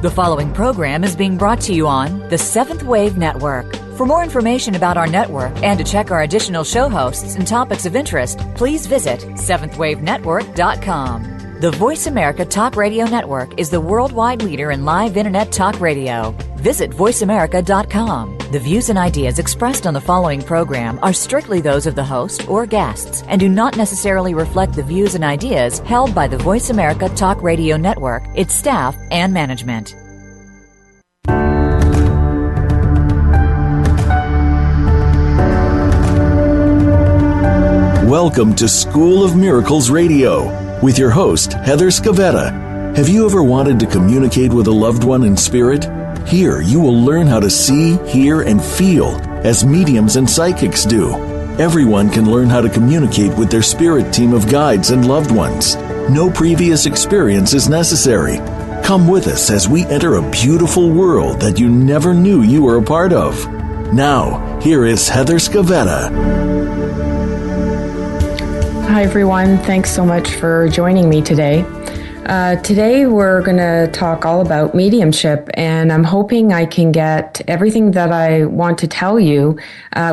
The following program is being brought to you on the Seventh Wave Network. For more information about our network and to check our additional show hosts and topics of interest, please visit seventhwavenetwork.com. The Voice America Talk Radio Network is the worldwide leader in live Internet talk radio. Visit voiceamerica.com. The views and ideas expressed on the following program are strictly those of the host or guests and do not necessarily reflect the views and ideas held by the Voice America Talk Radio Network, its staff, and management. Welcome to School of Miracles Radio with your host, Heather Scavetta. Have you ever wanted to communicate with a loved one in spirit? Here you will learn how to see, hear, and feel as mediums and psychics do. Everyone can learn how to communicate with their spirit team of guides and loved ones. No previous experience is necessary. Come with us as we enter a beautiful world that you never knew you were a part of. Now, here is Heather Scavetta. Hi, everyone. Thanks so much for joining me today. Today, we're going to talk all about mediumship, and I'm hoping I can get everything that I want to tell you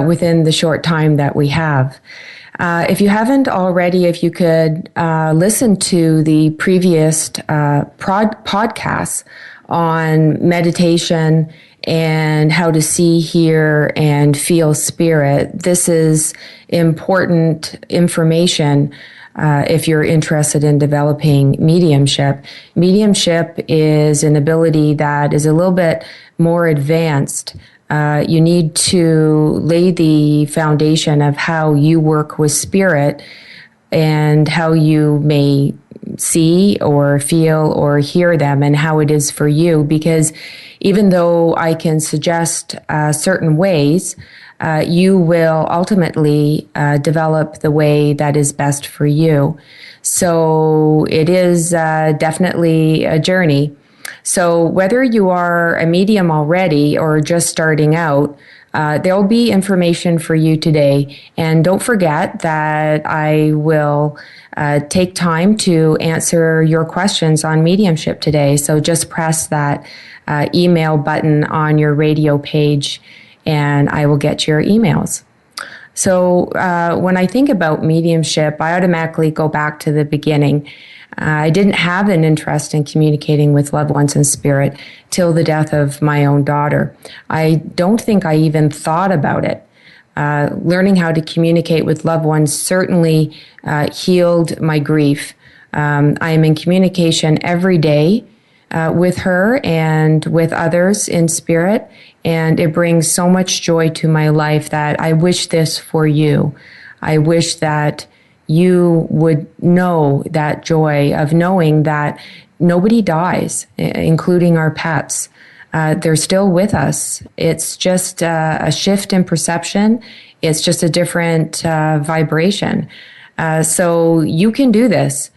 within the short time that we have. If you haven't already, if you could listen to the previous podcasts on meditation and how to see, hear, and feel spirit. This is important information if you're interested in developing mediumship. Mediumship is an ability that is a little bit more advanced. You need to lay the foundation of how you work with spirit and how you may see or feel or hear them and how it is for you, because even though I can suggest certain ways, you will ultimately develop the way that is best for you. So it is definitely a journey. So whether you are a medium already or just starting out, there will be information for you today. And don't forget that I will take time to answer your questions on mediumship today. So just press that email button on your radio page and I will get your emails. So when I think about mediumship, I automatically go back to the beginning. I didn't have an interest in communicating with loved ones in spirit till the death of my own daughter. I don't think I even thought about it. Learning how to communicate with loved ones certainly healed my grief. I am in communication every day with her and with others in spirit, and it brings so much joy to my life that I wish this for you. I wish that you would know that joy of knowing that nobody dies, including our pets. They're still with us. It's just a shift in perception. It's just a different vibration. So you can do this.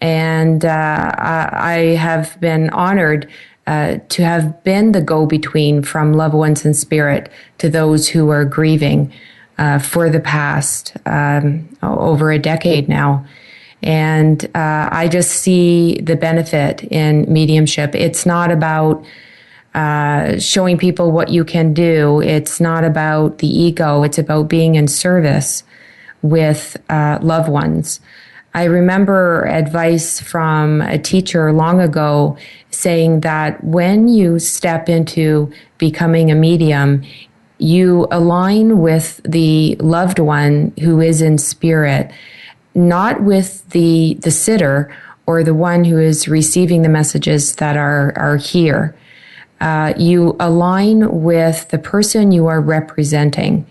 And I have been honored to have been the go-between from loved ones in spirit to those who are grieving for the past over a decade now. And I just see the benefit in mediumship. It's not about showing people what you can do. It's not about the ego. It's about being in service with loved ones. I remember advice from a teacher long ago saying that when you step into becoming a medium, you align with the loved one who is in spirit, not with the sitter or the one who is receiving the messages that are here. You align with the person you are representing.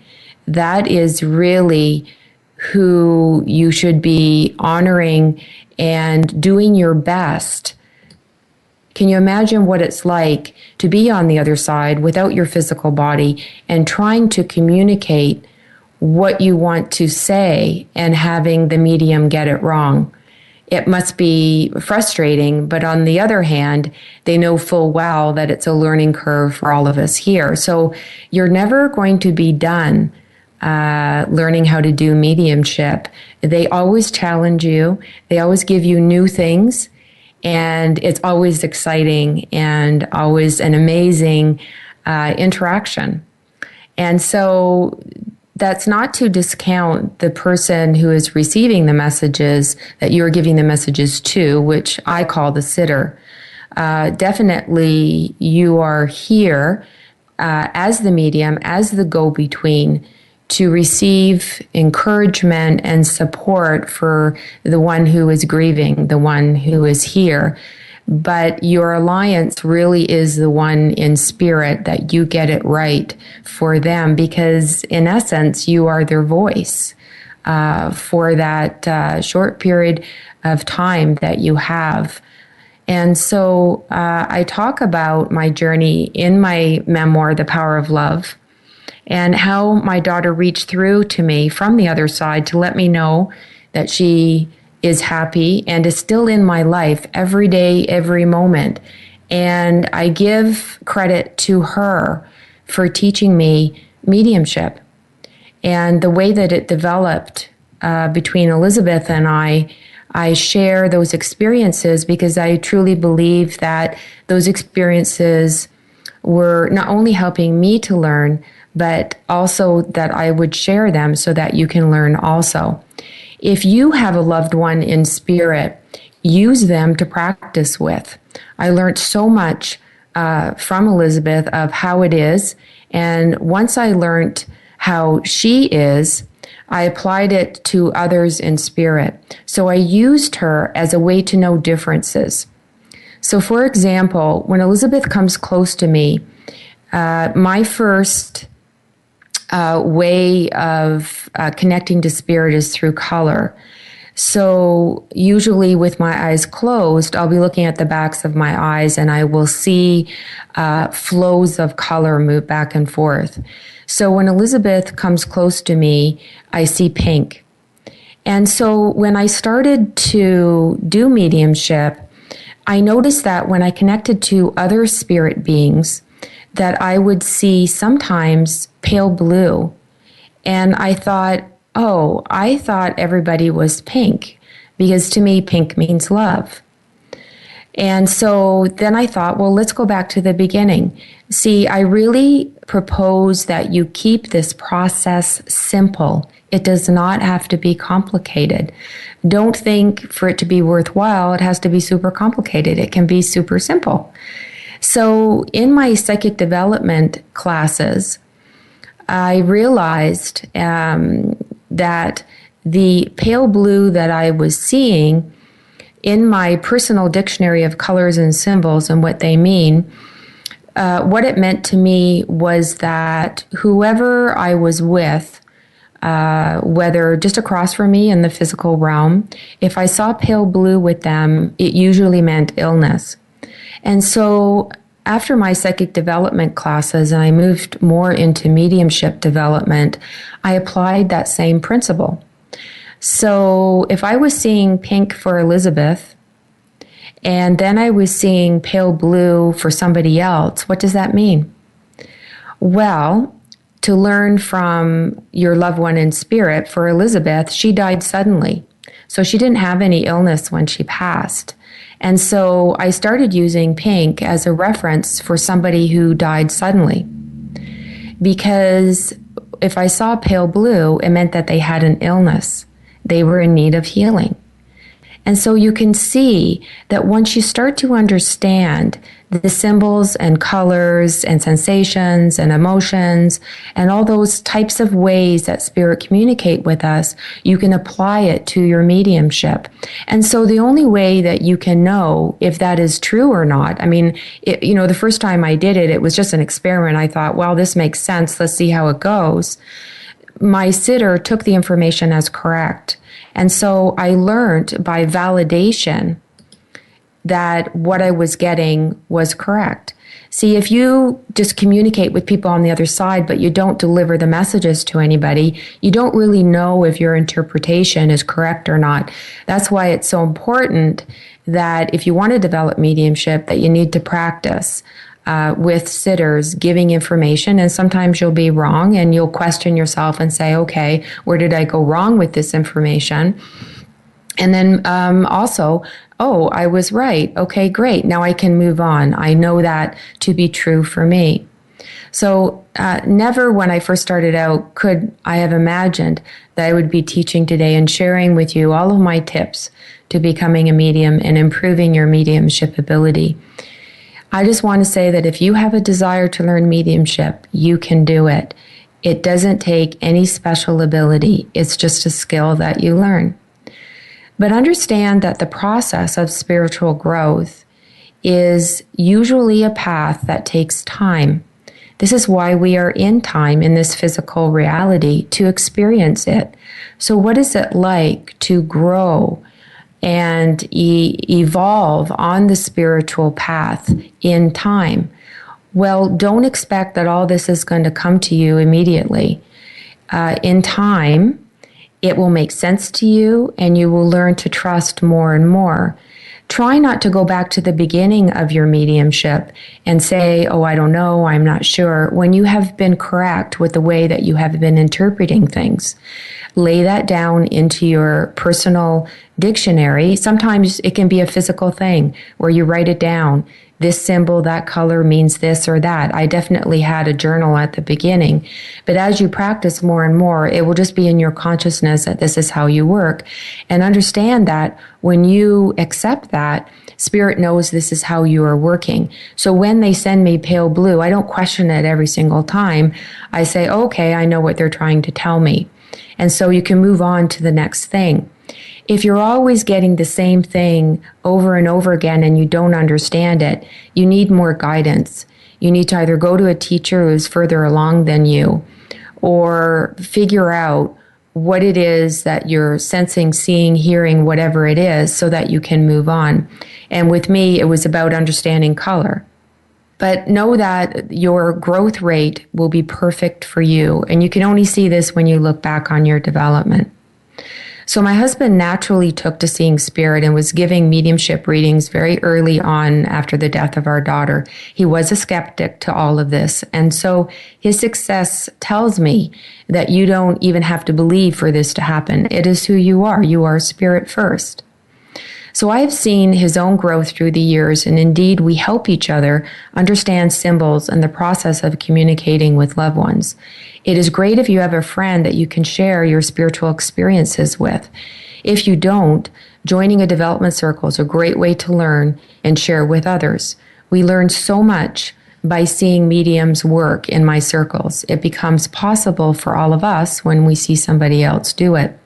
That is really who you should be honoring and doing your best. Can you imagine what it's like to be on the other side without your physical body and trying to communicate what you want to say and having the medium get it wrong? It must be frustrating, but on the other hand, they know full well that it's a learning curve for all of us here. So you're never going to be done learning how to do mediumship. They always challenge you. They always give you new things. And it's always exciting and always an amazing interaction. And so that's not to discount the person who is receiving the messages that you're giving the messages to, which I call the sitter. Definitely you are here as the medium, as the go-between, to receive encouragement and support for the one who is grieving, the one who is here. But your alliance really is the one in spirit that you get it right for them, because in essence, you are their voice for that short period of time that you have. And so I talk about my journey in my memoir, The Power of Love, and how my daughter reached through to me from the other side to let me know that she is happy and is still in my life every day, every moment. And I give credit to her for teaching me mediumship. And the way that it developed between Elizabeth and I share those experiences because I truly believe that those experiences were not only helping me to learn, but also that I would share them so that you can learn also. If you have a loved one in spirit, use them to practice with. I learned so much from Elizabeth of how it is. And once I learned how she is, I applied it to others in spirit. So I used her as a way to know differences. So for example, when Elizabeth comes close to me, my first way of connecting to spirit is through color. So usually with my eyes closed, I'll be looking at the backs of my eyes and I will see flows of color move back and forth. So when Elizabeth comes close to me, I see pink. And so when I started to do mediumship, I noticed that when I connected to other spirit beings, that I would see sometimes pale blue. And I thought everybody was pink, because to me, pink means love. And so then I thought, well, let's go back to the beginning. See, I really propose that you keep this process simple. It does not have to be complicated. Don't think for it to be worthwhile, it has to be super complicated. It can be super simple. So in my psychic development classes, I realized that the pale blue that I was seeing in my personal dictionary of colors and symbols and what they mean, what it meant to me was that whoever I was with, whether just across from me in the physical realm, if I saw pale blue with them, it usually meant illness. And so after my psychic development classes and I moved more into mediumship development, I applied that same principle. So if I was seeing pink for Elizabeth and then I was seeing pale blue for somebody else, what does that mean? Well, to learn from your loved one in spirit, for Elizabeth, she died suddenly. So she didn't have any illness when she passed. And so I started using pink as a reference for somebody who died suddenly. Because if I saw pale blue, it meant that they had an illness. They were in need of healing. And so you can see that once you start to understand the symbols and colors and sensations and emotions and all those types of ways that spirit communicate with us, you can apply it to your mediumship. And so the only way that you can know if that is true or not, I mean, the first time I did it, it was just an experiment. I thought, well, this makes sense. Let's see how it goes. My sitter took the information as correct. And so I learned by validation that what I was getting was correct. See, if you just communicate with people on the other side, but you don't deliver the messages to anybody, you don't really know if your interpretation is correct or not. That's why it's so important that if you want to develop mediumship, that you need to practice with sitters giving information. And sometimes you'll be wrong and you'll question yourself and say, okay, where did I go wrong with this information? And then also, Oh, I was right. Okay, great. Now I can move on. I know that to be true for me. So never when I first started out could I have imagined that I would be teaching today and sharing with you all of my tips to becoming a medium and improving your mediumship ability. I just want to say that if you have a desire to learn mediumship, you can do it. It doesn't take any special ability. It's just a skill that you learn. But understand that the process of spiritual growth is usually a path that takes time. This is why we are in time in this physical reality to experience it. So what is it like to grow and evolve on the spiritual path in time? Well, don't expect that all this is going to come to you immediately. In time, it will make sense to you and you will learn to trust more and more. Try not to go back to the beginning of your mediumship and say, oh, I don't know, I'm not sure, when you have been correct with the way that you have been interpreting things. Lay that down into your personal dictionary. Sometimes it can be a physical thing where you write it down. This symbol, that color means this or that. I definitely had a journal at the beginning. But as you practice more and more, it will just be in your consciousness that this is how you work. And understand that when you accept that, Spirit knows this is how you are working. So when they send me pale blue, I don't question it every single time. I say, okay, I know what they're trying to tell me. And so you can move on to the next thing. If you're always getting the same thing over and over again and you don't understand it, you need more guidance. You need to either go to a teacher who's further along than you or figure out what it is that you're sensing, seeing, hearing, whatever it is, so that you can move on. And with me, it was about understanding color. But know that your growth rate will be perfect for you. And you can only see this when you look back on your development. So my husband naturally took to seeing spirit and was giving mediumship readings very early on after the death of our daughter. He was a skeptic to all of this. And so his success tells me that you don't even have to believe for this to happen. It is who you are. You are spirit first. So I've seen his own growth through the years, and indeed we help each other understand symbols and the process of communicating with loved ones. It is great if you have a friend that you can share your spiritual experiences with. If you don't, joining a development circle is a great way to learn and share with others. We learn so much by seeing mediums work in my circles. It becomes possible for all of us when we see somebody else do it.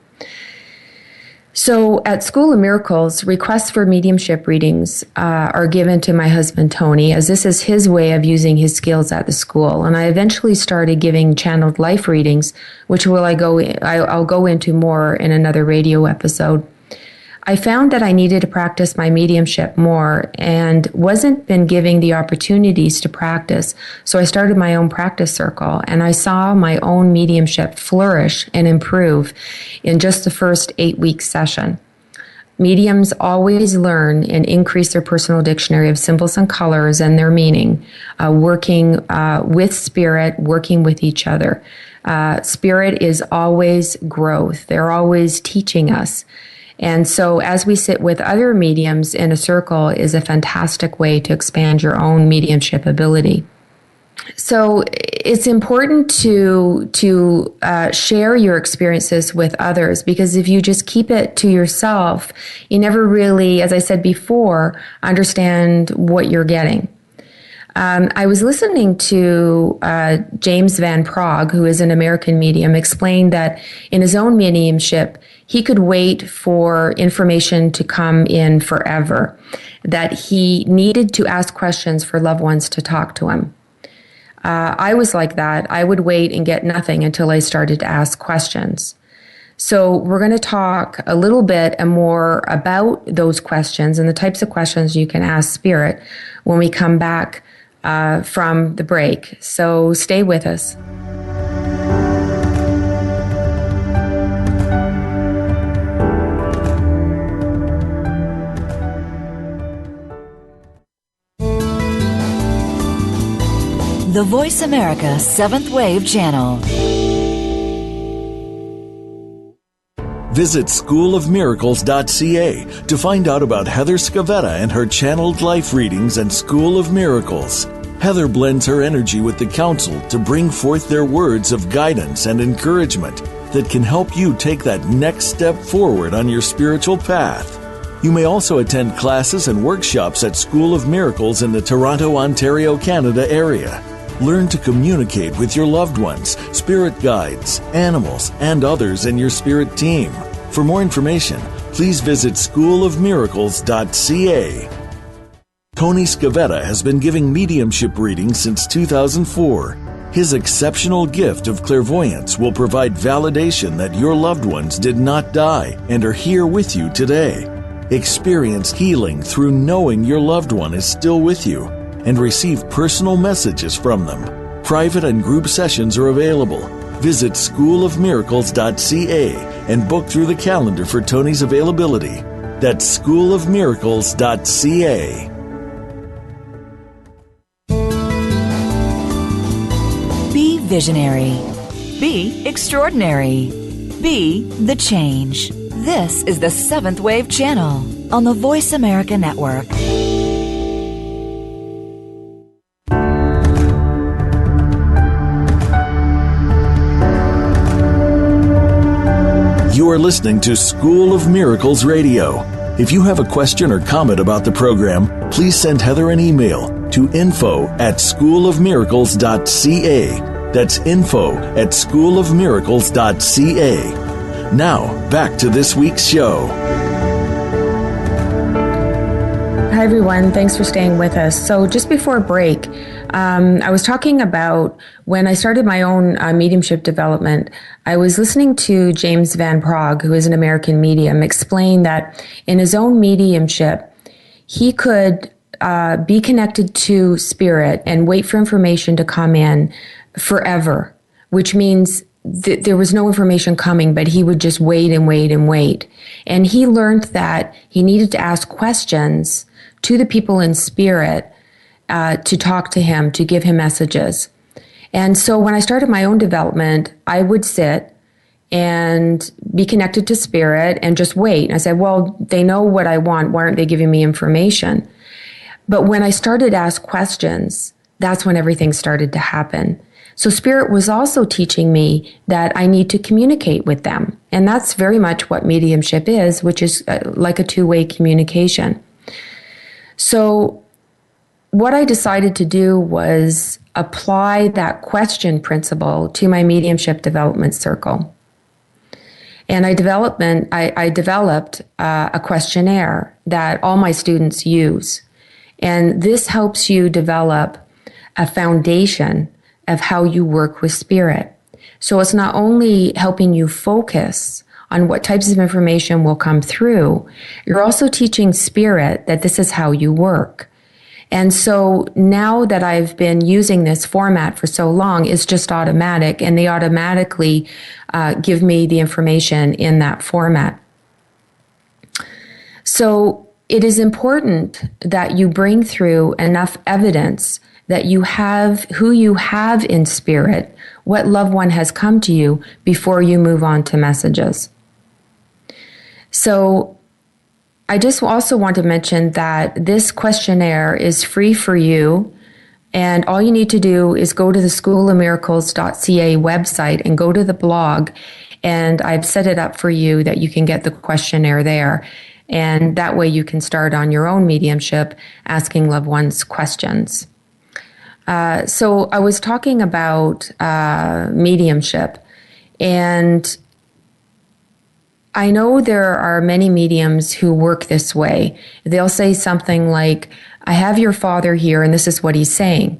So at School of Miracles, requests for mediumship readings are given to my husband, Tony, as this is his way of using his skills at the school. And I eventually started giving channeled life readings, which I'll go into more in another radio episode. I found that I needed to practice my mediumship more and wasn't been giving the opportunities to practice. So I started my own practice circle and I saw my own mediumship flourish and improve in just the first 8-week session. Mediums always learn and increase their personal dictionary of symbols and colors and their meaning, working with spirit, working with each other. Spirit is always growth. They're always teaching us. And so as we sit with other mediums in a circle is a fantastic way to expand your own mediumship ability. So it's important to share your experiences with others, because if you just keep it to yourself, you never really, as I said before, understand what you're getting. I was listening to James Van Praagh, who is an American medium, explain that in his own mediumship, he could wait for information to come in forever, that he needed to ask questions for loved ones to talk to him. I was like that. I would wait and get nothing until I started to ask questions. So we're going to talk a little bit more about those questions and the types of questions you can ask Spirit when we come back from the break. So stay with us. The Voice America Seventh Wave Channel. Visit schoolofmiracles.ca to find out about Heather Scavetta and her channeled life readings and School of Miracles. Heather blends her energy with the council to bring forth their words of guidance and encouragement that can help you take that next step forward on your spiritual path. You may also attend classes and workshops at School of Miracles in the Toronto, Ontario, Canada area. Learn to communicate with your loved ones, spirit guides, animals, and others in your spirit team. For more information, please visit schoolofmiracles.ca. Tony Scavetta has been giving mediumship readings since 2004. His exceptional gift of clairvoyance will provide validation that your loved ones did not die and are here with you today. Experience healing through knowing your loved one is still with you and receive personal messages from them. Private and group sessions are available. Visit schoolofmiracles.ca and book through the calendar for Tony's availability. That's schoolofmiracles.ca. Be visionary. Be extraordinary. Be the change. This is the Seventh Wave Channel on the Voice America Network. You are listening to School of Miracles Radio. If you have a question or comment about the program, please send Heather an email to info@schoolofmiracles.ca. That's info@schoolofmiracles.ca. Now, back to this week's show. Hi, everyone. Thanks for staying with us. So just before break, I was talking about when I started my own mediumship development, I was listening to James Van Praagh, who is an American medium, explain that in his own mediumship, he could be connected to spirit and wait for information to come in forever, which means there was no information coming, but he would just wait and wait and wait. And he learned that he needed to ask questions to the people in spirit to talk to him, to give him messages. And so when I started my own development, I would sit and be connected to spirit and just wait. And I said, well, they know what I want. Why aren't they giving me information? But when I started to ask questions, that's when everything started to happen. So spirit was also teaching me that I need to communicate with them. And that's very much what mediumship is, which is like a two-way communication. So what I decided to do was apply that question principle to my mediumship development circle. And I developed a questionnaire that all my students use. And this helps you develop a foundation of how you work with spirit. So it's not only helping you focus on what types of information will come through, you're also teaching spirit that this is how you work. And so now that I've been using this format for so long, it's just automatic, and they automatically give me the information in that format. So it is important that you bring through enough evidence that you have who you have in spirit, what loved one has come to you before you move on to messages. So I just also want to mention that this questionnaire is free for you, and all you need to do is go to the schoolofmiracles.ca website and go to the blog, and I've set it up for you that you can get the questionnaire there, and that way you can start on your own mediumship asking loved ones questions. So I was talking about mediumship, and I know there are many mediums who work this way. They'll say something like, I have your father here and this is what he's saying.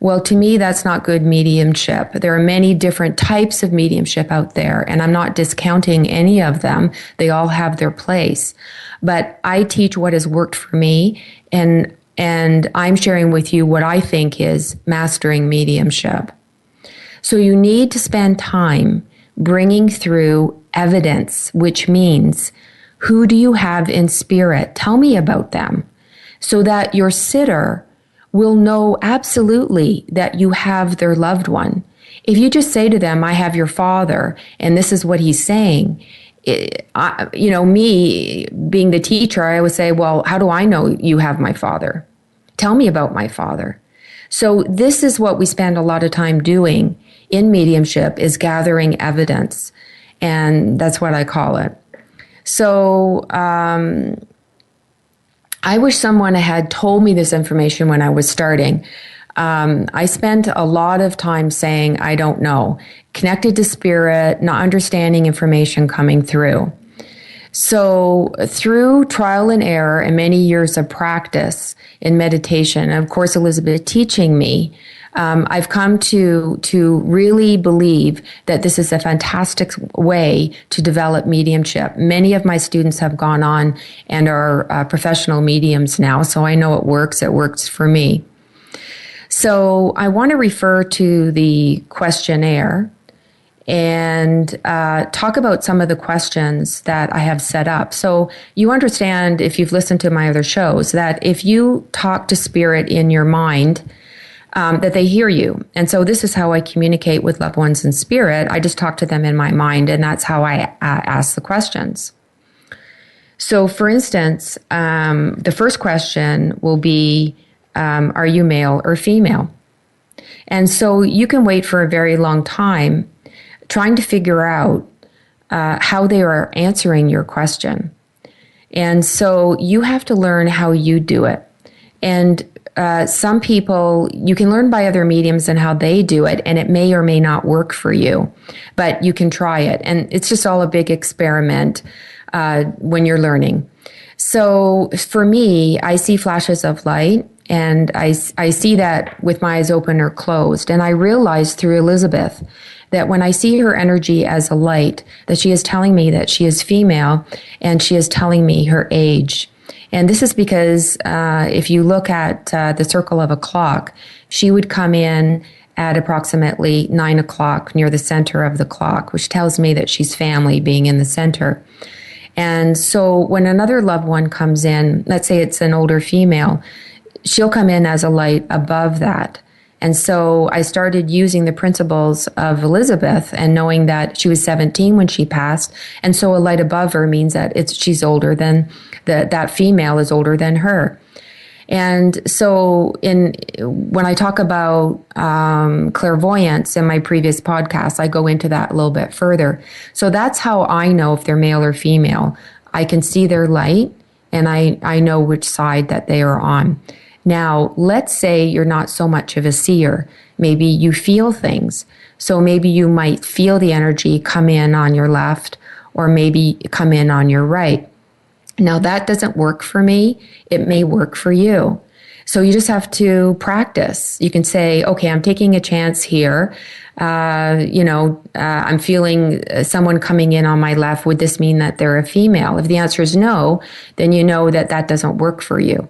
Well, to me, that's not good mediumship. There are many different types of mediumship out there, and I'm not discounting any of them. They all have their place. But I teach what has worked for me, and I'm sharing with you what I think is mastering mediumship. So you need to spend time bringing through evidence, which means who do you have in spirit? Tell me about them, so that your sitter will know absolutely that you have their loved one. If you just say to them, I have your father, and this is what he's saying, me being the teacher, I always say, well, how do I know you have my father? Tell me about my father. So this is what we spend a lot of time doing in mediumship, is gathering evidence. And that's what I call it. So I wish someone had told me this information when I was starting. I spent a lot of time saying, I don't know, connected to spirit, not understanding information coming through. So through trial and error and many years of practice in meditation, and of course, Elizabeth teaching me, I've come to really believe that this is a fantastic way to develop mediumship. Many of my students have gone on and are professional mediums now, so I know it works. It works for me. So I want to refer to the questionnaire and talk about some of the questions that I have set up. So you understand, if you've listened to my other shows, that if you talk to spirit in your mind, that they hear you. And so this is how I communicate with loved ones in spirit. I just talk to them in my mind, and that's how I ask the questions. So for instance, the first question will be, are you male or female? And so you can wait for a very long time trying to figure out how they are answering your question. And so you have to learn how you do it. And some people, you can learn by other mediums and how they do it, and it may or may not work for you, but you can try it. And it's just all a big experiment when you're learning. So for me, I see flashes of light, and I see that with my eyes open or closed. And I realized through Elizabeth that when I see her energy as a light, that she is telling me that she is female, and she is telling me her age. And this is because if you look at the circle of a clock, she would come in at approximately 9 o'clock near the center of the clock, which tells me that she's family, being in the center. And so when another loved one comes in, let's say it's an older female, she'll come in as a light above that. And so I started using the principles of Elizabeth and knowing that she was 17 when she passed. And so a light above her means that she's older than that female is older than her. And so when I talk about clairvoyance in my previous podcast, I go into that a little bit further. So that's how I know if they're male or female. I can see their light, and I know which side that they are on. Now, let's say you're not so much of a seer. Maybe you feel things. So maybe you might feel the energy come in on your left, or maybe come in on your right. Now, that doesn't work for me. It may work for you. So you just have to practice. You can say, okay, I'm taking a chance here. I'm feeling someone coming in on my left. Would this mean that they're a female? If the answer is no, then you know that that doesn't work for you.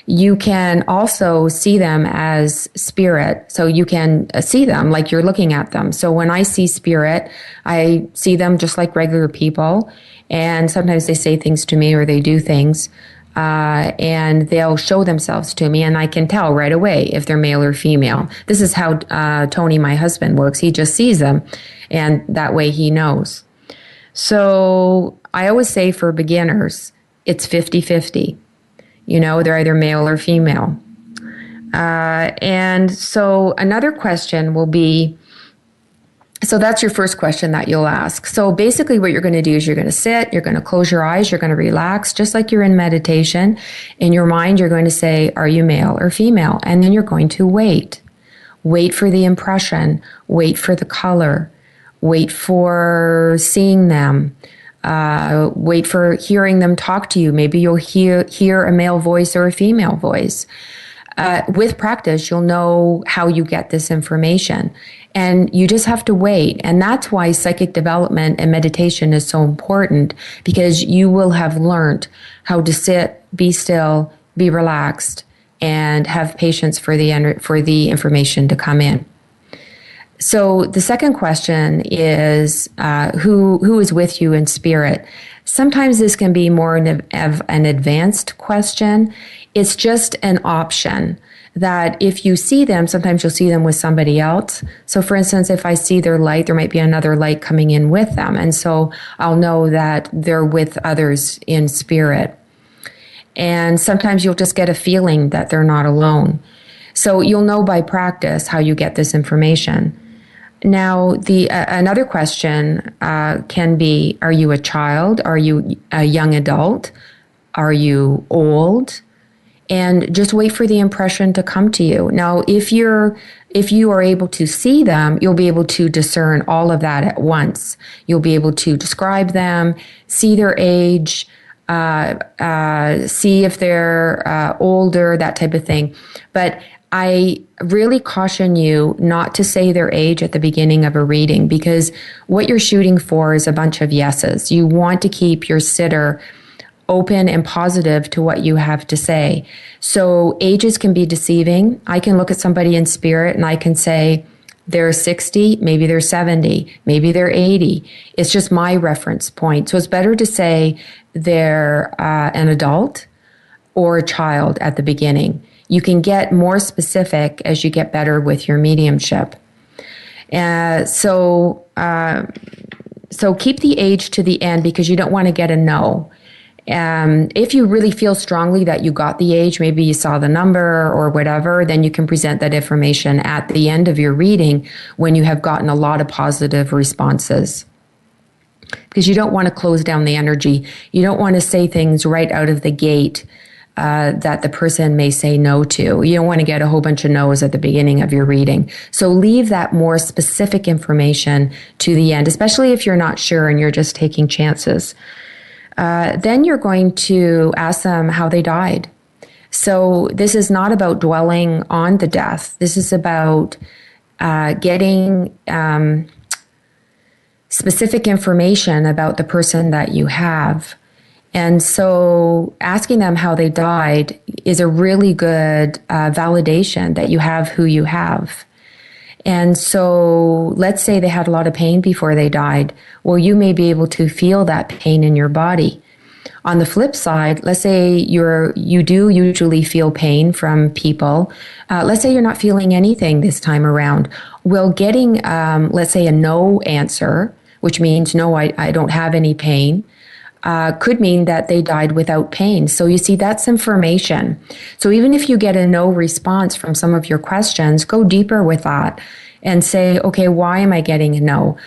You can also see them as spirit. So you can see them like you're looking at them. So when I see spirit, I see them just like regular people. And sometimes they say things to me, or they do things, and they'll show themselves to me, and I can tell right away if they're male or female. This is how Tony, my husband, works. He just sees them, and that way he knows. So I always say for beginners, it's 50-50. They're either male or female. And so another question will be, so that's your first question that you'll ask. So basically what you're going to do is you're going to sit, you're going to close your eyes, you're going to relax, just like you're in meditation. In your mind, you're going to say, are you male or female? And then you're going to wait. Wait for the impression. Wait for the color. Wait for seeing them. Wait for hearing them talk to you. Maybe you'll hear a male voice or a female voice. With practice, you'll know how you get this information. And you just have to wait. And that's why psychic development and meditation is so important, because you will have learned how to sit, be still, be relaxed, and have patience for the information to come in. So the second question is, who is with you in spirit? Sometimes this can be more of an advanced question. It's just an option. that if you see them, sometimes you'll see them with somebody else. So for instance, if I see their light, there might be another light coming in with them. And so I'll know that they're with others in spirit. And sometimes you'll just get a feeling that they're not alone. So you'll know by practice how you get this information. Now, another question can be, are you a child? Are you a young adult? Are you old? And just wait for the impression to come to you. Now, if you are able to see them, you'll be able to discern all of that at once. You'll be able to describe them, see their age, see if they're older, that type of thing. But I really caution you not to say their age at the beginning of a reading, because what you're shooting for is a bunch of yeses. You want to keep your sitter open and positive to what you have to say. So ages can be deceiving. I can look at somebody in spirit and I can say they're 60, maybe they're 70, maybe they're 80. It's just my reference point. So it's better to say they're an adult or a child at the beginning. You can get more specific as you get better with your mediumship. So keep the age to the end, because you don't want to get a no. If you really feel strongly that you got the age, maybe you saw the number or whatever, then you can present that information at the end of your reading when you have gotten a lot of positive responses. Because you don't want to close down the energy. You don't want to say things right out of the gate that the person may say no to. You don't want to get a whole bunch of no's at the beginning of your reading. So leave that more specific information to the end, especially if you're not sure and you're just taking chances. Then you're going to ask them how they died. So this is not about dwelling on the death. This is about getting specific information about the person that you have. And so asking them how they died is a really good validation that you have who you have. And so let's say they had a lot of pain before they died. Well, you may be able to feel that pain in your body. On the flip side, let's say you do usually feel pain from people. Let's say you're not feeling anything this time around. Well, getting, let's say, a no answer, which means, no, I don't have any pain, could mean that they died without pain. So you see, that's information. So even if you get a no response from some of your questions, go deeper with that and say, okay, why am I getting a no?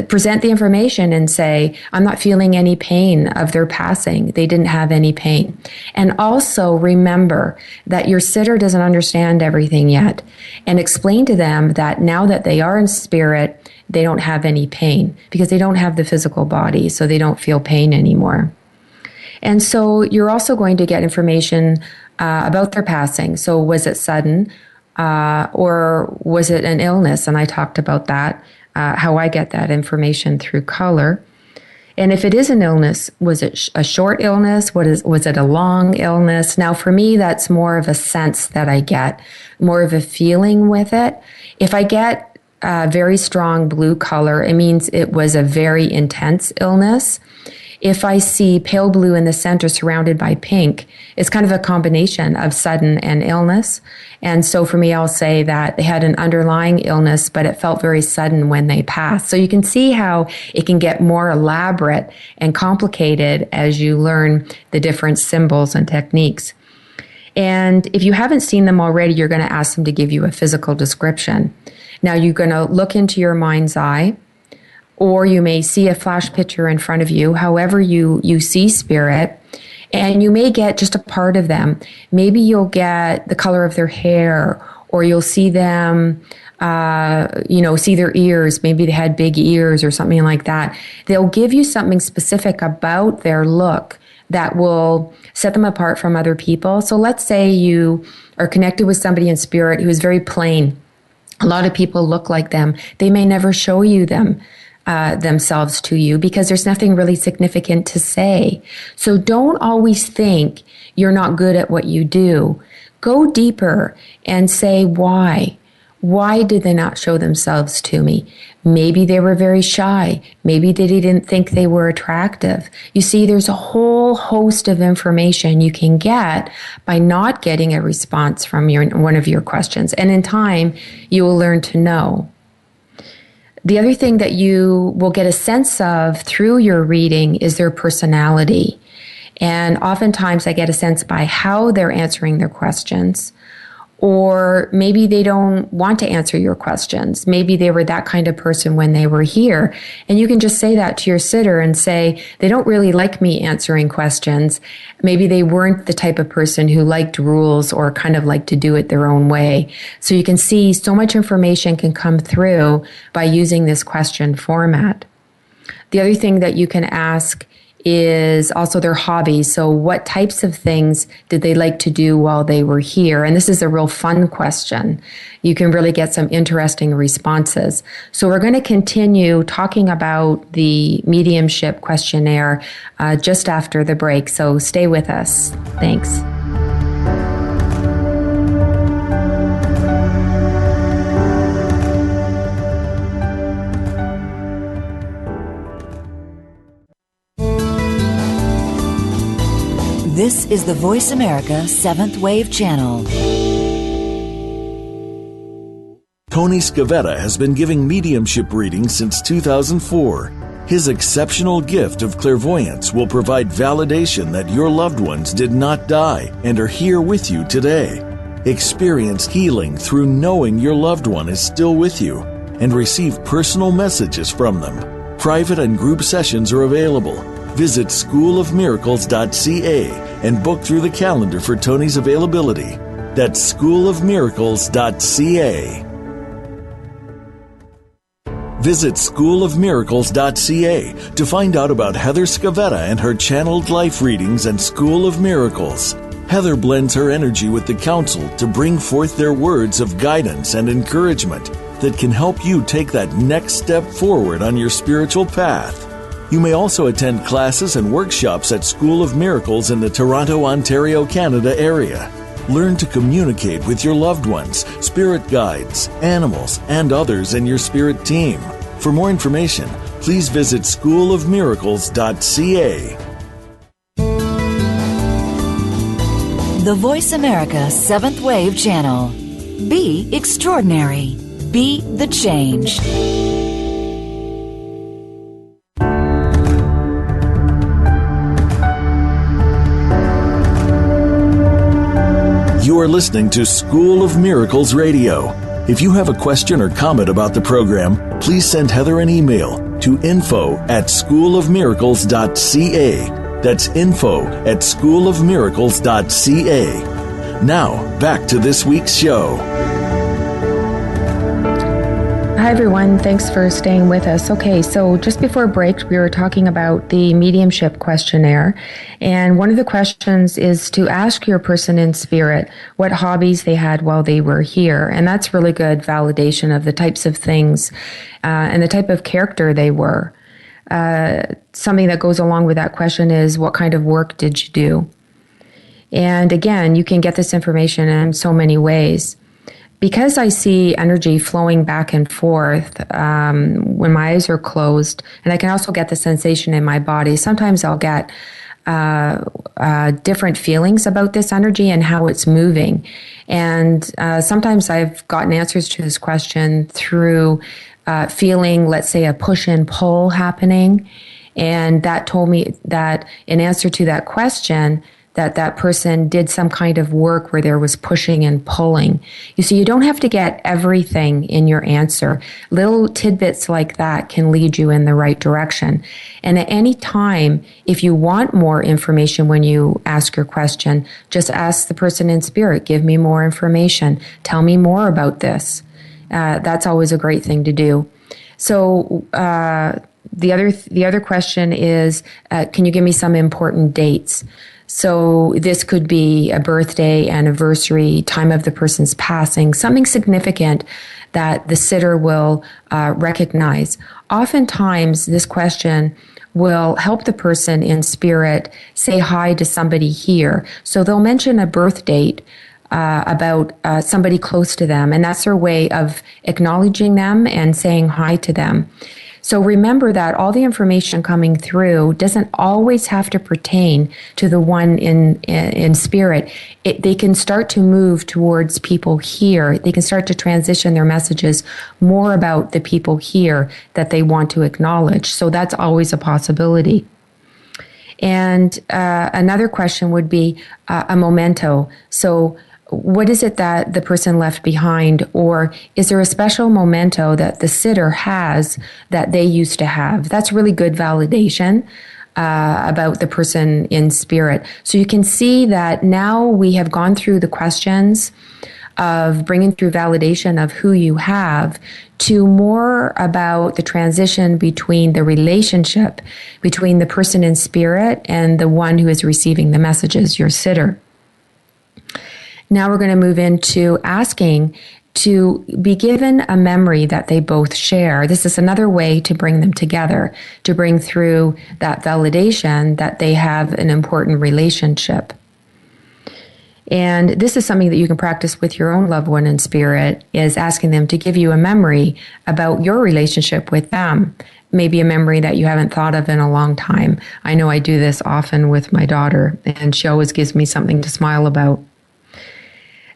Present the information and say, I'm not feeling any pain of their passing. They didn't have any pain. And also remember that your sitter doesn't understand everything yet, and explain to them that now that they are in spirit, they don't have any pain because they don't have the physical body, so they don't feel pain anymore. And so you're also going to get information about their passing. So was it sudden or was it an illness? And I talked about that. How I get that information through color. And if it is an illness, was it a short illness? Was it a long illness? Now, for me, that's more of a sense that I get, more of a feeling with it. If I get a very strong blue color, it means it was a very intense illness. If I see pale blue in the center surrounded by pink, it's kind of a combination of sudden and illness. And so for me, I'll say that they had an underlying illness, but it felt very sudden when they passed. So you can see how it can get more elaborate and complicated as you learn the different symbols and techniques. And if you haven't seen them already, you're going to ask them to give you a physical description. Now you're going to look into your mind's eye, or you may see a flash picture in front of you, however you see spirit, and you may get just a part of them. Maybe you'll get the color of their hair, or you'll see them, see their ears. Maybe they had big ears or something like that. They'll give you something specific about their look that will set them apart from other people. So let's say you are connected with somebody in spirit who is very plain. A lot of people look like them. They may never show you themselves to you because there's nothing really significant to say. So don't always think you're not good at what you do. Go deeper and say why. Why did they not show themselves to me? Maybe they were very shy. Maybe they didn't think they were attractive. You see, there's a whole host of information you can get by not getting a response from one of your questions. And in time, you will learn to know. The other thing that you will get a sense of through your reading is their personality. And oftentimes I get a sense by how they're answering their questions. Or maybe they don't want to answer your questions. Maybe they were that kind of person when they were here. And you can just say that to your sitter and say, they don't really like me answering questions. Maybe they weren't the type of person who liked rules or kind of liked to do it their own way. So you can see so much information can come through by using this question format. The other thing that you can ask is also their hobbies. So what types of things did they like to do while they were here? And this is a real fun question. You can really get some interesting responses. So we're going to continue talking about the mediumship questionnaire just after the break. So stay with us. Thanks. This is the Voice America 7th Wave Channel. Tony Scavetta has been giving mediumship readings since 2004. His exceptional gift of clairvoyance will provide validation that your loved ones did not die and are here with you today. Experience healing through knowing your loved one is still with you and receive personal messages from them. Private and group sessions are available. Visit schoolofmiracles.ca and book through the calendar for Tony's availability. That's schoolofmiracles.ca. Visit schoolofmiracles.ca to find out about Heather Scavetta and her channeled life readings and School of Miracles. Heather blends her energy with the council to bring forth their words of guidance and encouragement that can help you take that next step forward on your spiritual path. You may also attend classes and workshops at School of Miracles in the Toronto, Ontario, Canada area. Learn to communicate with your loved ones, spirit guides, animals, and others in your spirit team. For more information, please visit schoolofmiracles.ca. The Voice America 7th Wave Channel. Be extraordinary. Be the change. You are listening to School of Miracles Radio. If you have a question or comment about the program, please send Heather an email to info@schoolofmiracles.ca. That's info@schoolofmiracles.ca. Now, back to this week's show. Hi, everyone. Thanks for staying with us. Okay, so just before break, we were talking about the mediumship questionnaire. And one of the questions is to ask your person in spirit what hobbies they had while they were here. And that's really good validation of the types of things and the type of character they were. Something that goes along with that question is, what kind of work did you do? And again, you can get this information in so many ways. Because I see energy flowing back and forth when my eyes are closed, and I can also get the sensation in my body, sometimes I'll get different feelings about this energy and how it's moving. And sometimes I've gotten answers to this question through feeling, let's say, a push and pull happening. And that told me that in answer to that question, that person did some kind of work where there was pushing and pulling. You see, you don't have to get everything in your answer. Little tidbits like that can lead you in the right direction. And at any time, if you want more information when you ask your question, just ask the person in spirit, give me more information. Tell me more about this. That's always a great thing to do. So the other question is, can you give me some important dates? So this could be a birthday, anniversary, time of the person's passing, something significant that the sitter will recognize. Oftentimes, this question will help the person in spirit say hi to somebody here. So they'll mention a birth date about somebody close to them. And that's their way of acknowledging them and saying hi to them. So remember that all the information coming through doesn't always have to pertain to the one in spirit. They can start to move towards people here. They can start to transition their messages more about the people here that they want to acknowledge. So that's always a possibility. And another question would be a memento. So what is it that the person left behind? Or is there a special memento that the sitter has that they used to have? That's really good validation about the person in spirit. So you can see that now we have gone through the questions of bringing through validation of who you have to more about the transition between the relationship between the person in spirit and the one who is receiving the messages, your sitter. Now we're going to move into asking to be given a memory that they both share. This is another way to bring them together, to bring through that validation that they have an important relationship. And this is something that you can practice with your own loved one in spirit, is asking them to give you a memory about your relationship with them. Maybe a memory that you haven't thought of in a long time. I know I do this often with my daughter, and she always gives me something to smile about.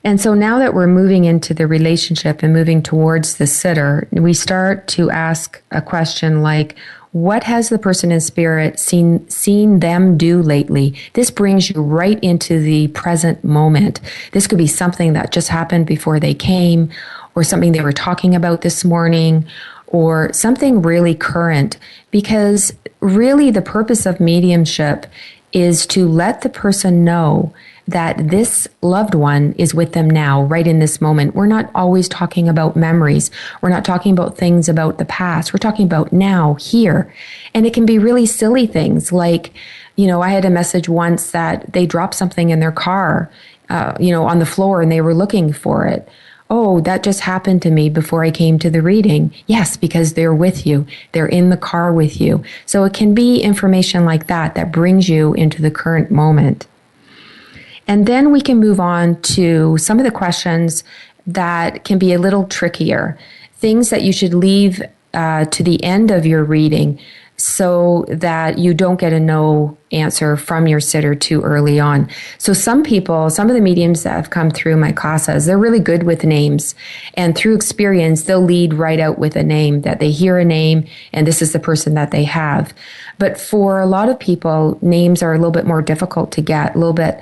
And so now that we're moving into the relationship and moving towards the sitter, we start to ask a question like, what has the person in spirit seen them do lately? This brings you right into the present moment. This could be something that just happened before they came, or something they were talking about this morning, or something really current. Because really the purpose of mediumship is to let the person know that this loved one is with them now, right in this moment. We're not always talking about memories. We're not talking about things about the past. We're talking about now, here. And it can be really silly things like, I had a message once that they dropped something in their car, on the floor, and they were looking for it. Oh, that just happened to me before I came to the reading. Yes, because they're with you. They're in the car with you. So it can be information like that brings you into the current moment. And then we can move on to some of the questions that can be a little trickier, things that you should leave to the end of your reading so that you don't get a no answer from your sitter too early on. So some of the mediums that have come through my classes, they're really good with names. And through experience, they'll lead right out with a name, that they hear a name and this is the person that they have. But for a lot of people, names are a little bit more difficult to get, a little bit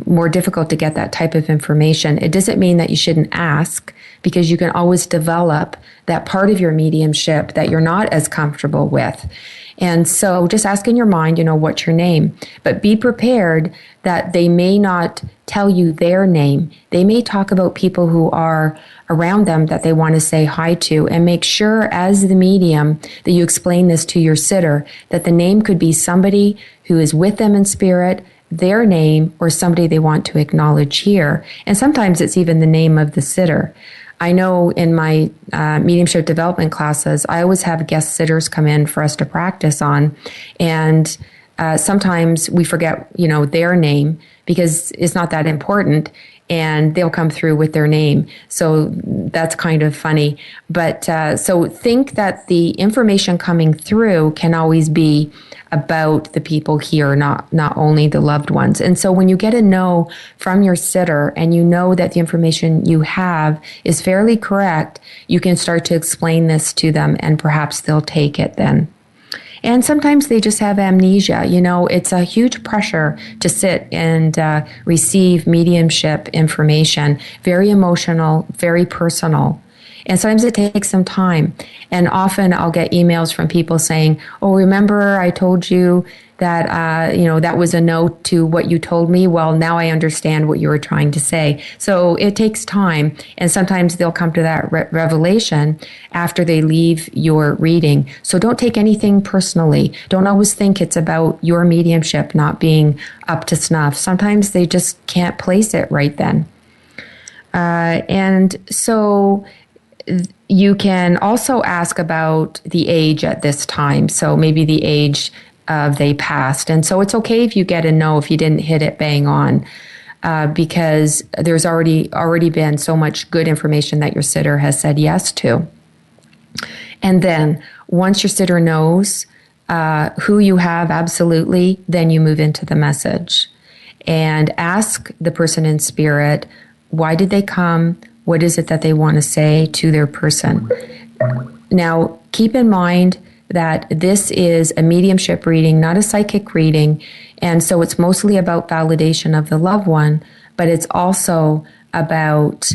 more difficult to get that type of information. It doesn't mean that you shouldn't ask, because you can always develop that part of your mediumship that you're not as comfortable with. And so just ask in your mind, what's your name? But be prepared that they may not tell you their name. They may talk about people who are around them that they want to say hi to, and make sure as the medium that you explain this to your sitter, that the name could be somebody who is with them in spirit, their name, or somebody they want to acknowledge here. And sometimes it's even the name of the sitter. I know in my mediumship development classes, I always have guest sitters come in for us to practice on. And sometimes we forget, their name because it's not that important. And they'll come through with their name. So that's kind of funny. But so think that the information coming through can always be about the people here, not only the loved ones. And so when you get a no from your sitter and you know that the information you have is fairly correct, you can start to explain this to them and perhaps they'll take it then. And sometimes they just have amnesia. It's a huge pressure to sit and receive mediumship information. Very emotional, very personal. And sometimes it takes some time. And often I'll get emails from people saying, oh, remember I told you that, that was a no to what you told me. Well, now I understand what you were trying to say. So it takes time. And sometimes they'll come to that revelation after they leave your reading. So don't take anything personally. Don't always think it's about your mediumship not being up to snuff. Sometimes they just can't place it right then. And so you can also ask about the age at this time. So maybe the age they passed. And so it's okay if you get a no if you didn't hit it bang on. because there's already been so much good information that your sitter has said yes to. And then once your sitter knows who you have, absolutely, then you move into the message and ask the person in spirit, why did they come? What is it that they want to say to their person? Now, keep in mind that this is a mediumship reading, not a psychic reading. And so it's mostly about validation of the loved one, but it's also about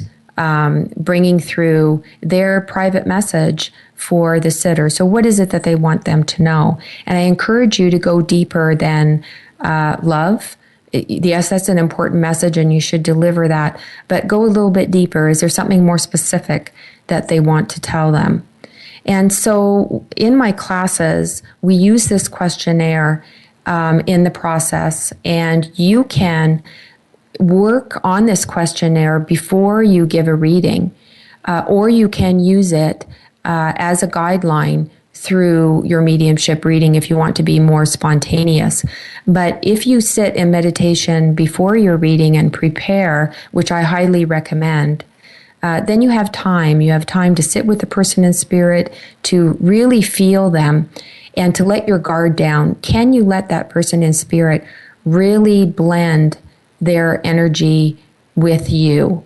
bringing through their private message for the sitter. So what is it that they want them to know? And I encourage you to go deeper than love. Yes, that's an important message and you should deliver that, but go a little bit deeper. Is there something more specific that they want to tell them? And so in my classes, we use this questionnaire in the process, and you can work on this questionnaire before you give a reading, or you can use it as a guideline through your mediumship reading if you want to be more spontaneous. But if you sit in meditation before your reading and prepare, which I highly recommend, then you have time. You have time to sit with the person in spirit, to really feel them, and to let your guard down. Can you let that person in spirit really blend their energy with you?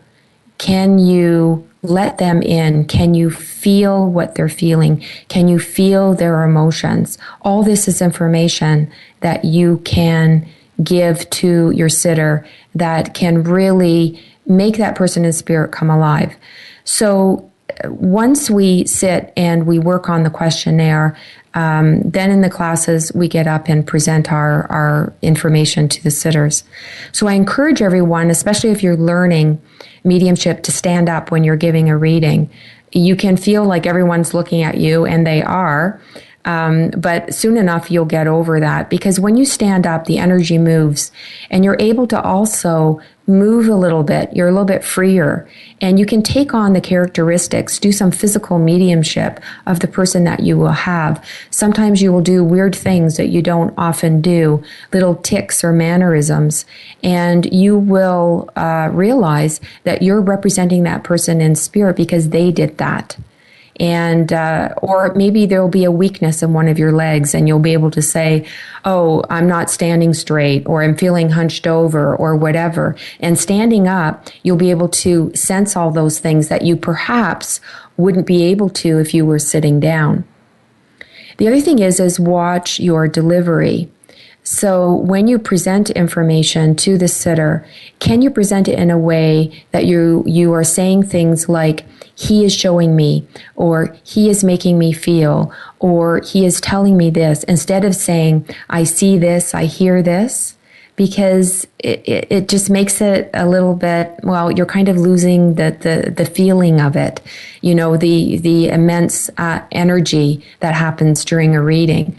Can you let them in? Can you feel what they're feeling? Can you feel their emotions? All this is information that you can give to your sitter that can really make that person in spirit come alive. So once we sit and we work on the questionnaire, then in the classes, we get up and present our information to the sitters. So I encourage everyone, especially if you're learning mediumship, to stand up when you're giving a reading. You can feel like everyone's looking at you, and they are. But soon enough, you'll get over that, because when you stand up, the energy moves, and you're able to also move a little bit. You're a little bit freer, and you can take on the characteristics, do some physical mediumship of the person that you will have. Sometimes you will do weird things that you don't often do, little tics or mannerisms, and you will realize that you're representing that person in spirit because they did that. And or maybe there will be a weakness in one of your legs, and you'll be able to say, oh, I'm not standing straight, or I'm feeling hunched over, or whatever. And standing up, you'll be able to sense all those things that you perhaps wouldn't be able to if you were sitting down. The other thing is watch your delivery. So when you present information to the sitter, can you present it in a way that you are saying things like, he is showing me, or he is making me feel, or he is telling me this, instead of saying, I see this, I hear this, because it just makes it a little bit, well, you're kind of losing the feeling of it, the immense energy that happens during a reading.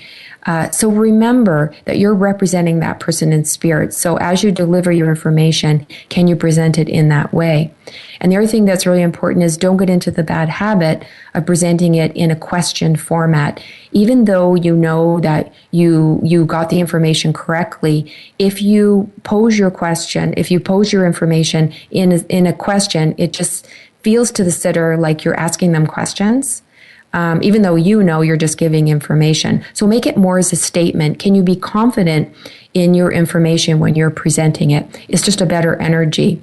So remember that you're representing that person in spirit. So as you deliver your information, can you present it in that way? And the other thing that's really important is don't get into the bad habit of presenting it in a question format. Even though you know that you got the information correctly, if you pose your question, if you pose your information in a question, it just feels to the sitter like you're asking them questions. Even though you're just giving information. So make it more as a statement. Can you be confident in your information when you're presenting it? It's just a better energy.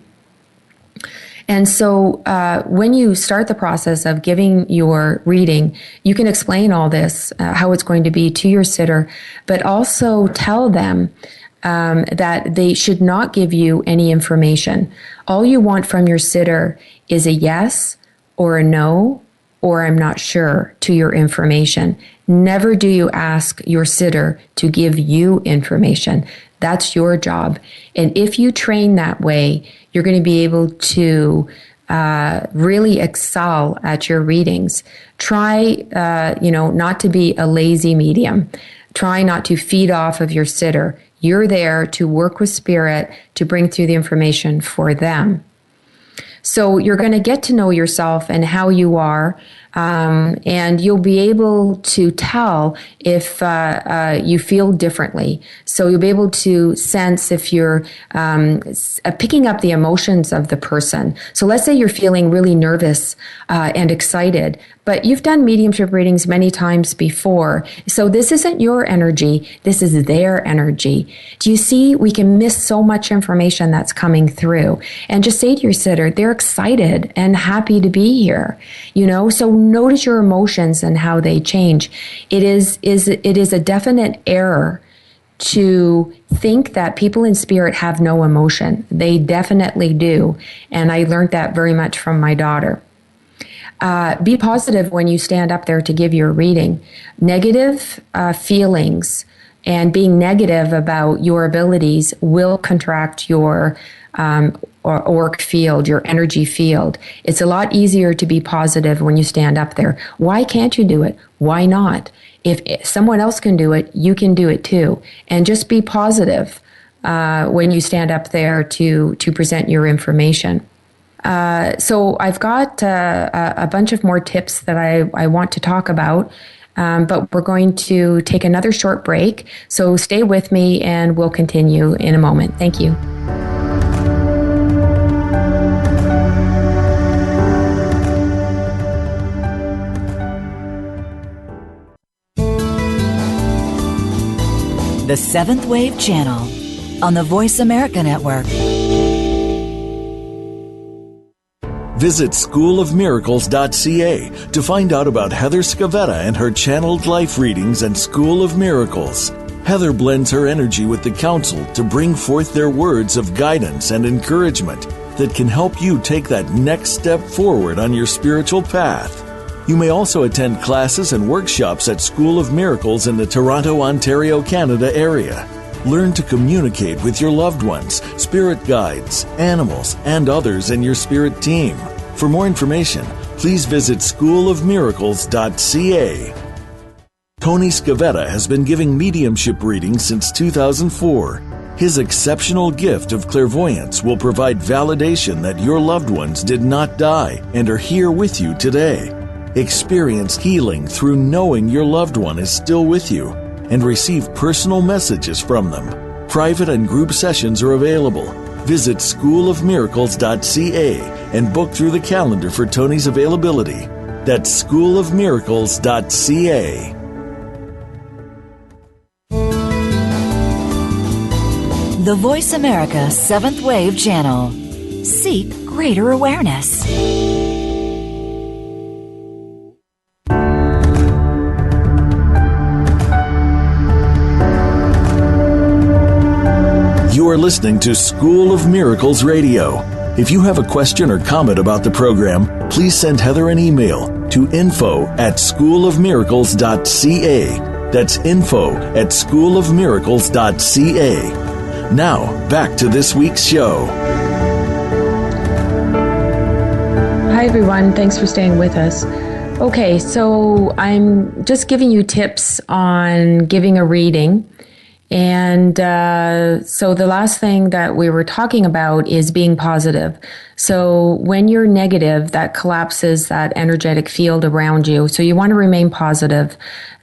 And so when you start the process of giving your reading, you can explain all this, how it's going to be to your sitter, but also tell them that they should not give you any information. All you want from your sitter is a yes or a no, or I'm not sure to your information. Never do you ask your sitter to give you information. That's your job. And if you train that way, you're going to be able to really excel at your readings. Try, not to be a lazy medium. Try not to feed off of your sitter. You're there to work with spirit to bring through the information for them. So you're going to get to know yourself and how you are And you'll be able to tell if you feel differently. So you'll be able to sense if you're picking up the emotions of the person. So let's say you're feeling really nervous and excited, but you've done mediumship readings many times before. So this isn't your energy. This is their energy. Do you see? We can miss so much information that's coming through. And just say to your sitter, they're excited and happy to be here. So notice your emotions and how they change. It is a definite error to think that people in spirit have no emotion. They definitely do. And I learned that very much from my daughter. Be positive when you stand up there to give your reading. Negative feelings and being negative about your abilities will contract your auric field, your energy field. It's a lot easier to be positive when you stand up there. Why can't you do it? Why not? If someone else can do it, you can do it too. And just be positive when you stand up there to present your information. So I've got a bunch of more tips that I want to talk about, but we're going to take another short break. So stay with me and we'll continue in a moment. Thank you. The Seventh Wave Channel on the Voice America Network. Visit schoolofmiracles.ca to find out about Heather Scavetta and her channeled life readings and School of Miracles. Heather blends her energy with the council to bring forth their words of guidance and encouragement that can help you take that next step forward on your spiritual path. You may also attend classes and workshops at School of Miracles in the Toronto, Ontario, Canada area. Learn to communicate with your loved ones, spirit guides, animals, and others in your spirit team. For more information, please visit schoolofmiracles.ca. Tony Scavetta has been giving mediumship readings since 2004. His exceptional gift of clairvoyance will provide validation that your loved ones did not die and are here with you today. Experience healing through knowing your loved one is still with you and receive personal messages from them. Private and group sessions are available. Visit schoolofmiracles.ca and book through the calendar for Tony's availability. That's schoolofmiracles.ca. The Voice America Seventh Wave Channel. Seek greater awareness. You are listening to School of Miracles Radio. If you have a question or comment about the program, please send Heather an email to info@schoolofmiracles.ca. That's info@schoolofmiracles.ca. Now, back to this week's show. Hi, everyone. Thanks for staying with us. Okay, so I'm just giving you tips on giving a reading. And so the last thing that we were talking about is being positive. So when you're negative, that collapses that energetic field around you. So you want to remain positive.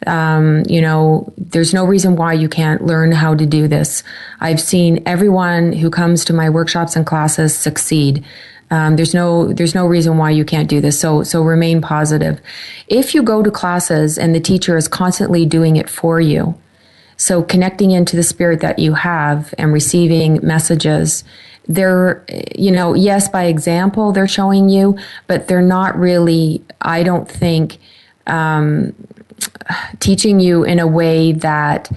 There's no reason why you can't learn how to do this. I've seen everyone who comes to my workshops and classes succeed. There's no reason why you can't do this. So remain positive. If you go to classes and the teacher is constantly doing it for you, so connecting into the spirit that you have and receiving messages, they're, yes, by example, they're showing you, but they're not really, I don't think, teaching you in a way that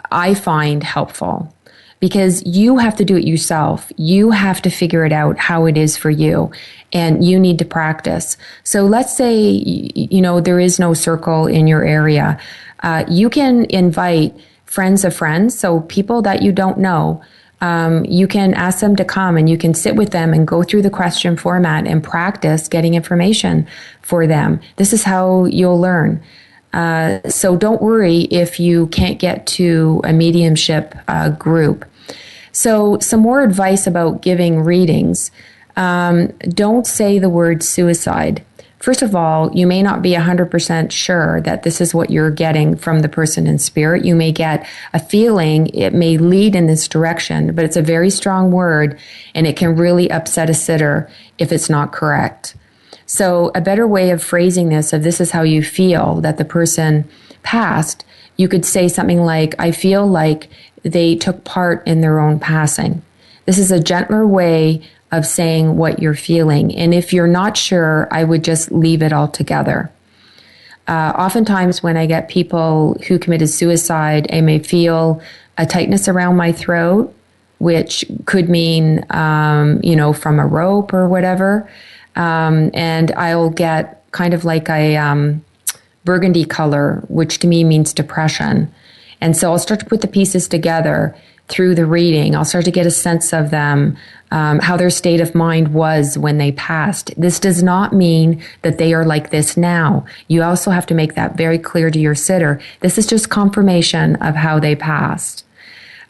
I find helpful. Because you have to do it yourself. You have to figure it out how it is for you. And you need to practice. So let's say, there is no circle in your area. You can invite friends of friends, so people that you don't know, you can ask them to come and you can sit with them and go through the question format and practice getting information for them. This is how you'll learn. So don't worry if you can't get to a mediumship group. So some more advice about giving readings. Don't say the word suicide. First of all, you may not be 100% sure that this is what you're getting from the person in spirit. You may get a feeling, it may lead in this direction, but it's a very strong word, and it can really upset a sitter if it's not correct. So a better way of phrasing this, if this is how you feel that the person passed, you could say something like, I feel like they took part in their own passing. This is a gentler way of saying what you're feeling. And if you're not sure, I would just leave it altogether. Oftentimes when I get people who committed suicide, I may feel a tightness around my throat, which could mean, from a rope or whatever. And I'll get kind of like a burgundy color, which to me means depression. And so I'll start to put the pieces together through the reading. I'll start to get a sense of them, how their state of mind was when they passed. This does not mean that they are like this now. You also have to make that very clear to your sitter. This is just confirmation of how they passed.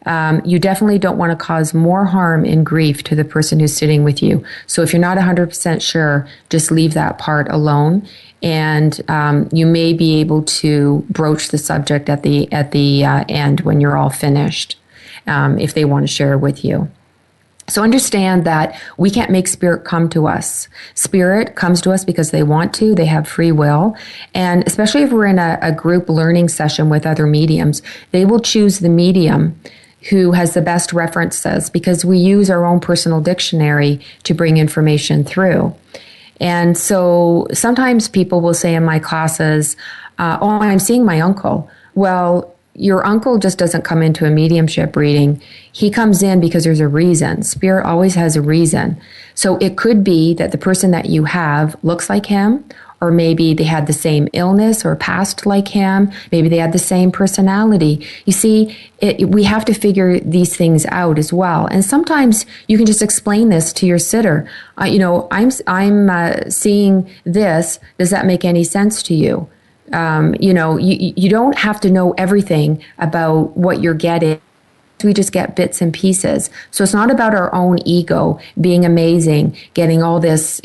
You definitely don't want to cause more harm and grief to the person who's sitting with you. So if you're not 100% sure, just leave that part alone. And you may be able to broach the subject at the end when you're all finished, if they want to share with you. So understand that we can't make spirit come to us. Spirit comes to us because they want to. They have free will. And especially if we're in a group learning session with other mediums, they will choose the medium who has the best references, because we use our own personal dictionary to bring information through. And so sometimes people will say in my classes, I'm seeing my uncle. Well, your uncle just doesn't come into a mediumship reading. He comes in because there's a reason. Spirit always has a reason. So it could be that the person that you have looks like him, or maybe they had the same illness or passed like him. Maybe they had the same personality. You see, we have to figure these things out as well. And sometimes you can just explain this to your sitter. I'm seeing this. Does that make any sense to you? You don't have to know everything about what you're getting. We just get bits and pieces. So it's not about our own ego being amazing, getting all this,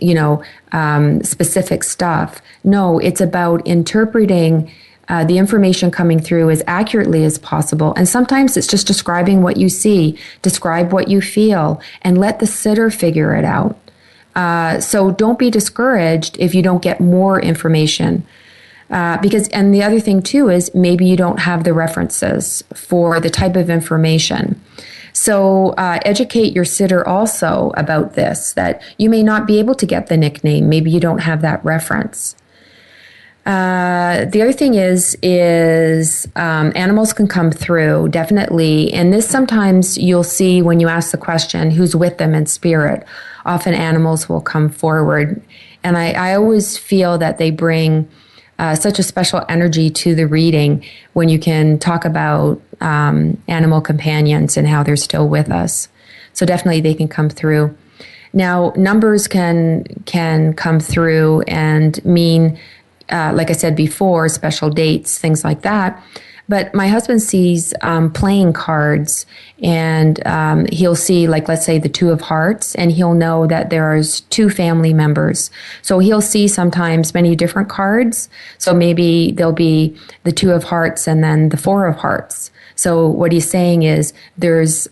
specific stuff. No, it's about interpreting the information coming through as accurately as possible. And sometimes it's just describing what you see, describe what you feel, and let the sitter figure it out. So don't be discouraged if you don't get more information. And the other thing too is maybe you don't have the references for the type of information. So educate your sitter also about this, that you may not be able to get the nickname. Maybe you don't have that reference. The other thing is animals can come through, definitely. And this sometimes you'll see when you ask the question, who's with them in spirit? Often animals will come forward. And I always feel that they bring such a special energy to the reading when you can talk about animal companions and how they're still with us. So definitely they can come through. Now, numbers can come through and mean, like I said before, special dates, things like that. But my husband sees playing cards, and he'll see, like, let's say the Two of Hearts, and he'll know that there's two family members. So he'll see sometimes many different cards. So maybe there'll be the Two of Hearts and then the Four of Hearts. So what he's saying is there's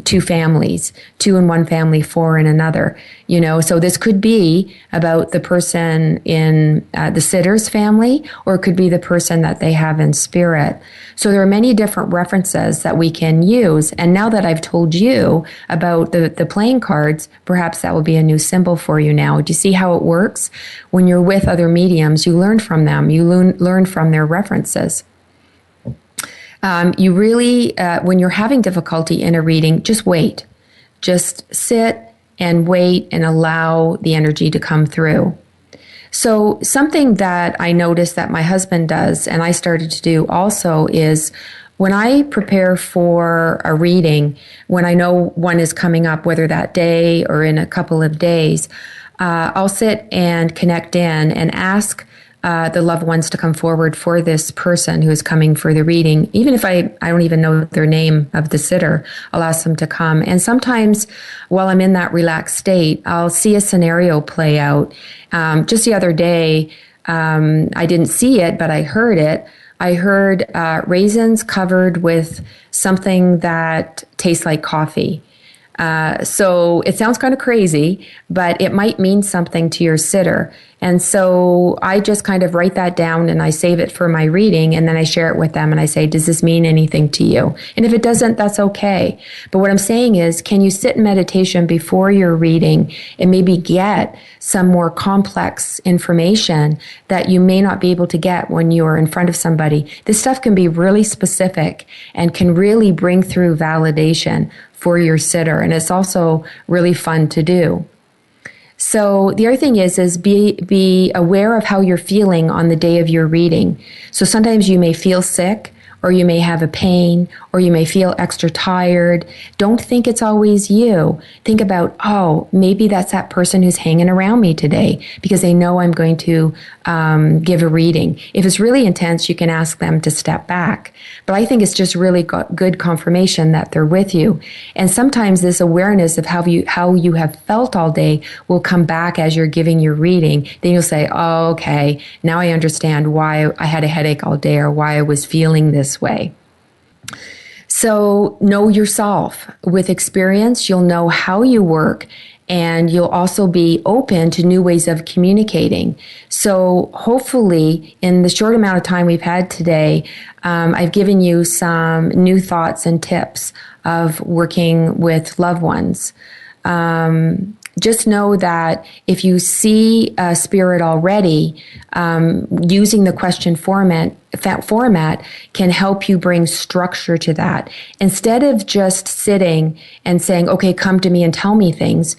two families, two in one family, four in another. So this could be about the person in the sitter's family, or it could be the person that they have in spirit. So there are many different references that we can use. And now that I've told you about the playing cards, perhaps that will be a new symbol for you now. Do you see how it works? When you're with other mediums, you learn from them. You learn from their references. You really, when you're having difficulty in a reading, just wait. Just sit and wait and allow the energy to come through. So something that I noticed that my husband does, and I started to do also, is when I prepare for a reading, when I know one is coming up, whether that day or in a couple of days, I'll sit and connect in and ask the loved ones to come forward for this person who is coming for the reading. Even if I don't even know their name of the sitter, I'll ask them to come. And sometimes while I'm in that relaxed state, I'll see a scenario play out. Just the other day, I didn't see it, but I heard it. I heard raisins covered with something that tastes like coffee. So it sounds kind of crazy, but it might mean something to your sitter. And so I just kind of write that down and I save it for my reading, and then I share it with them and I say, does this mean anything to you? And if it doesn't, that's okay. But what I'm saying is, can you sit in meditation before your reading and maybe get some more complex information that you may not be able to get when you're in front of somebody? This stuff can be really specific and can really bring through validation for your sitter. And it's also really fun to do. So the other thing is be aware of how you're feeling on the day of your reading. So sometimes you may feel sick, or you may have a pain, or you may feel extra tired. Don't think it's always you. Think about, oh, maybe that's that person who's hanging around me today because they know I'm going to give a reading. If it's really intense, you can ask them to step back. But I think it's just really good confirmation that they're with you. And sometimes this awareness of how you have felt all day will come back as you're giving your reading. Then you'll say, oh, okay, now I understand why I had a headache all day or why I was feeling this way. So know yourself. With experience, you'll know how you work, and you'll also be open to new ways of communicating. So hopefully, in the short amount of time we've had today, I've given you some new thoughts and tips of working with loved ones. Just know that if you see a spirit already, using the question format can help you bring structure to that. Instead of just sitting and saying, okay, come to me and tell me things,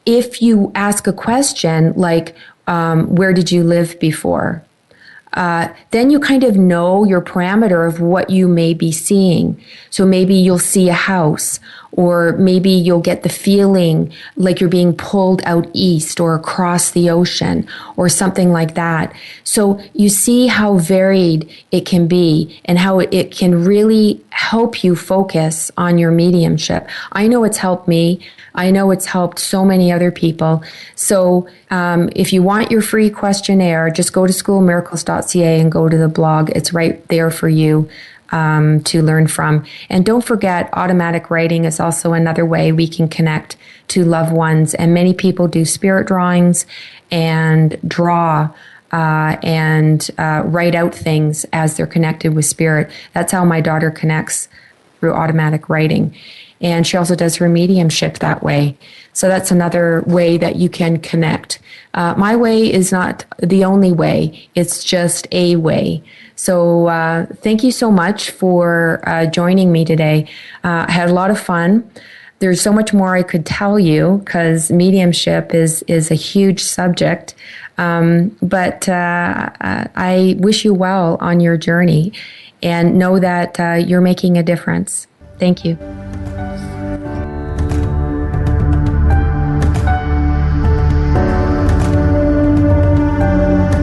if you ask a question like, where did you live before? Then you kind of know your parameter of what you may be seeing. So maybe you'll see a house, or maybe you'll get the feeling like you're being pulled out east or across the ocean or something like that. So you see how varied it can be and how it can really help you focus on your mediumship. I know it's helped me. I know it's helped so many other people. So if you want your free questionnaire, just go to schoolmiracles.ca and go to the blog. It's right there for you to learn from. And don't forget, automatic writing is also another way we can connect to loved ones. And many people do spirit drawings and draw and write out things as they're connected with spirit. That's how my daughter connects, through automatic writing. And she also does her mediumship that way. So that's another way that you can connect. My way is not the only way. It's just a way. So thank you so much for joining me today. I had a lot of fun. There's so much more I could tell you because mediumship is a huge subject. But I wish you well on your journey, and know that you're making a difference. Thank you.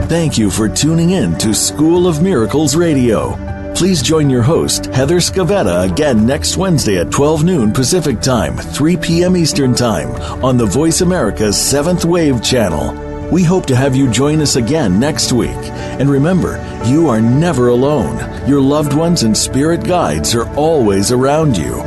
Thank you for tuning in to School of Miracles Radio. Please join your host, Heather Scavetta, again next Wednesday at 12 noon Pacific Time, 3 p.m. Eastern Time on the Voice America's 7th Wave channel. We hope to have you join us again next week. And remember, you are never alone. Your loved ones and spirit guides are always around you.